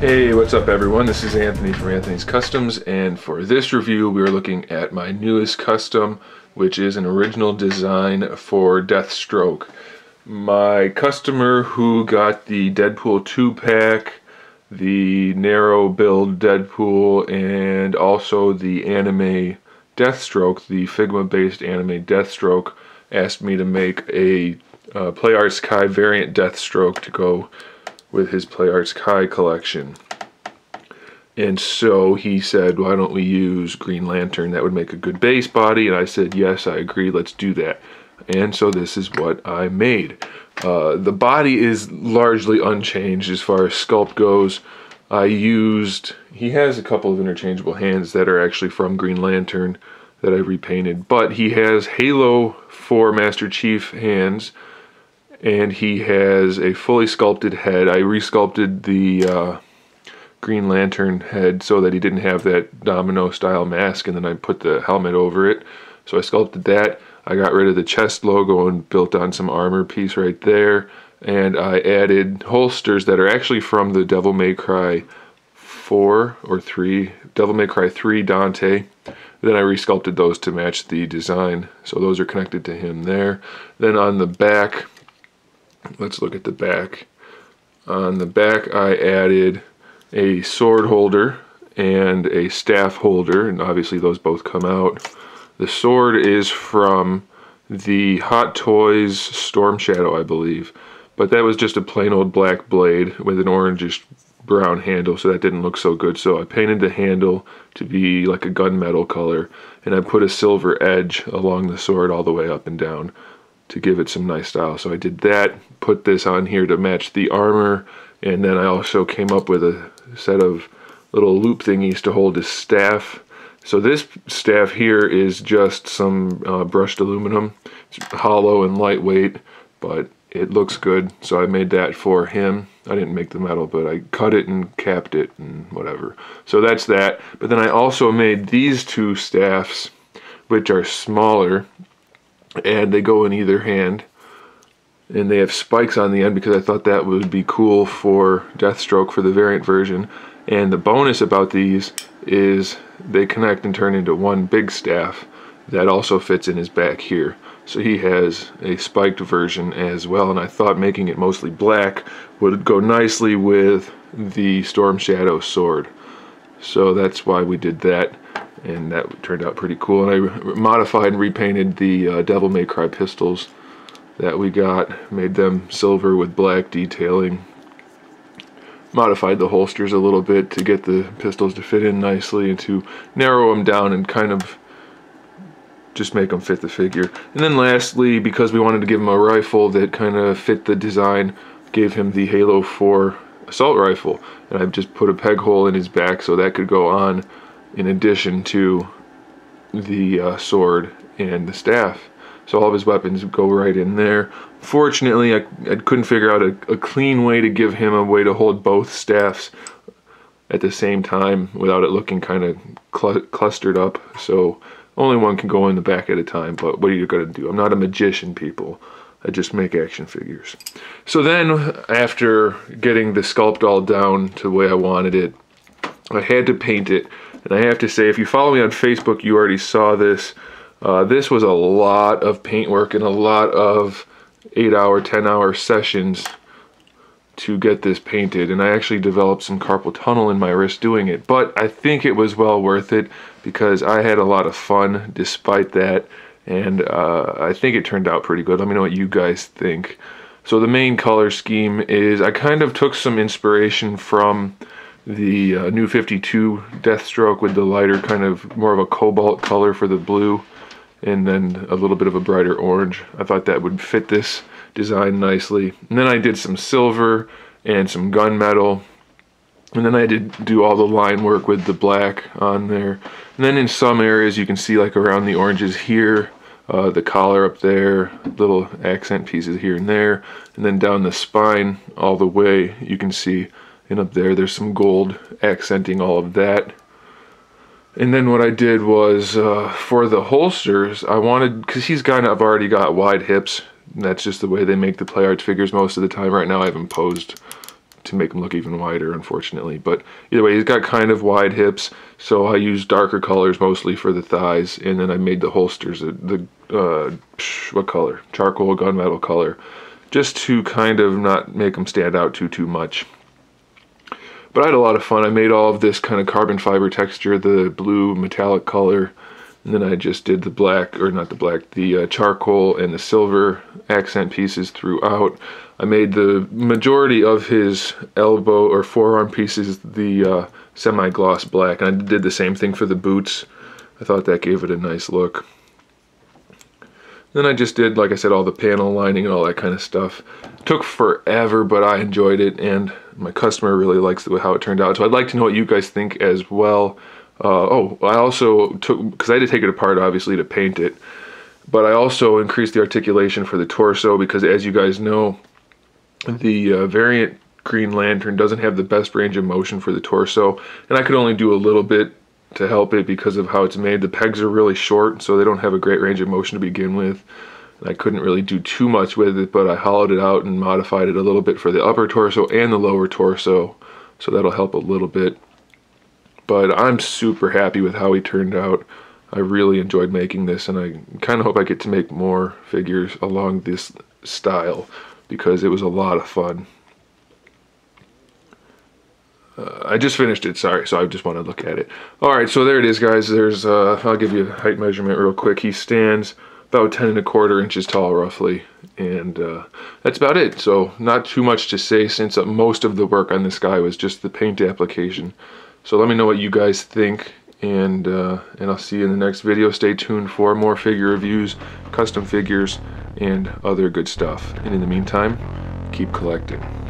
Hey, what's up everyone? This is Anthony from Anthony's Customs, and for this review we are looking at my newest custom, which is an original design for Deathstroke. My customer who got the Deadpool 2-pack, the narrow build Deadpool, and also the anime Deathstroke, the Figma based anime Deathstroke, asked me to make a Play Arts Kai variant Deathstroke to go with his Play Arts Kai collection. And so he said, why don't we use Green Lantern? That would make a good base body. And I said, yes, I agree, let's do that. And so this is what I made. The body is largely unchanged as far as sculpt goes. He has a couple of interchangeable hands that are actually from Green Lantern that I repainted. But he has Halo 4 Master Chief hands, and he has a fully sculpted head. I resculpted the Green Lantern head so that he didn't have that domino style mask, and then I put the helmet over it. So I sculpted that. I got rid of the chest logo and built on some armor piece right there, and I added holsters that are actually from the Devil May Cry 4 or 3, Devil May Cry 3 Dante. Then I resculpted those to match the design, so those are connected to him there. Then on the back, let's look at the back. On the back I added a sword holder and a staff holder, and obviously those both come out. The sword is from the Hot Toys Storm Shadow, I believe, but that was just a plain old black blade with an orangish brown handle, so that didn't look so good. So I painted the handle to be like a gunmetal color, and I put a silver edge along the sword all the way up and down to give it some nice style. So I did that, put this on here to match the armor, and then I also came up with a set of little loop thingies to hold his staff. So this staff here is just some brushed aluminum. It's hollow and lightweight, but it looks good, so I made that for him. I didn't make the metal, but I cut it and capped it and whatever. So that's that. But then I also made these two staffs, which are smaller, and they go in either hand, and they have spikes on the end because I thought that would be cool for Deathstroke for the variant version. And the bonus about these is they connect and turn into one big staff that also fits in his back here. So he has a spiked version as well, and I thought making it mostly black would go nicely with the Storm Shadow sword. So that's why we did that, and that turned out pretty cool. And I modified and repainted the Devil May Cry pistols that we got, made them silver with black detailing. Modified the holsters a little bit to get the pistols to fit in nicely and to narrow them down and kind of just make them fit the figure. And then lastly, because we wanted to give him a rifle that kind of fit the design, gave him the Halo 4 assault rifle. And I've just put a peg hole in his back so that could go on in addition to the sword and the staff. So all of his weapons go right in there. Fortunately, I couldn't figure out a clean way to give him a way to hold both staffs at the same time without it looking kind of clustered up. So only one can go in the back at a time, but what are you going to do? I'm not a magician, people. I just make action figures. So then, after getting the sculpt all down to the way I wanted it, I had to paint it. And I have to say, if you follow me on Facebook, you already saw this. This was a lot of paint work and a lot of 8-hour, 10-hour sessions to get this painted, and I actually developed some carpal tunnel in my wrist doing it, but I think it was well worth it because I had a lot of fun despite that, and I think it turned out pretty good. Let me know what you guys think. So the main color scheme is I kind of took some inspiration from the New 52 Deathstroke with the lighter, kind of more of a cobalt color for the blue, and then a little bit of a brighter orange. I thought that would fit this design nicely. And then I did some silver and some gunmetal, and then I did do all the line work with the black on there. And then in some areas you can see, like around the oranges here, the collar up there, little accent pieces here and there, and then down the spine all the way you can see, and up there there's some gold accenting all of that. And then what I did was, for the holsters, I wanted, because he's kind of already got wide hips, and that's just the way they make the Play Arts figures most of the time. Right now I have him posed to make him look even wider, unfortunately. But either way, he's got kind of wide hips, so I used darker colors mostly for the thighs, and then I made the holsters what color? Charcoal gunmetal color, just to kind of not make them stand out too much. But I had a lot of fun. I made all of this kind of carbon fiber texture, the blue metallic color, and then I just did the black, or not the black, the charcoal and the silver accent pieces throughout. I made the majority of his elbow or forearm pieces the semi-gloss black, and I did the same thing for the boots. I thought that gave it a nice look. Then I just did, like I said, all the panel lining and all that kind of stuff. It took forever, but I enjoyed it, and my customer really likes how it turned out. So I'd like to know what you guys think as well. I also took, because I had to take it apart obviously to paint it, but I also increased the articulation for the torso, because as you guys know, the variant Green Lantern doesn't have the best range of motion for the torso, and I could only do a little bit to help it because of how it's made. The pegs are really short, so they don't have a great range of motion to begin with. And I couldn't really do too much with it, but I hollowed it out and modified it a little bit for the upper torso and the lower torso, so that'll help a little bit. But I'm super happy with how he turned out. I really enjoyed making this, and I kind of hope I get to make more figures along this style, because it was a lot of fun. I just finished it, sorry, so I just want to look at it. Alright, so there it is, guys. There's, I'll give you a height measurement real quick. He stands about 10¼ inches tall, roughly, and that's about it. So not too much to say, since most of the work on this guy was just the paint application. So let me know what you guys think, and I'll see you in the next video. Stay tuned for more figure reviews, custom figures, and other good stuff. And in the meantime, keep collecting.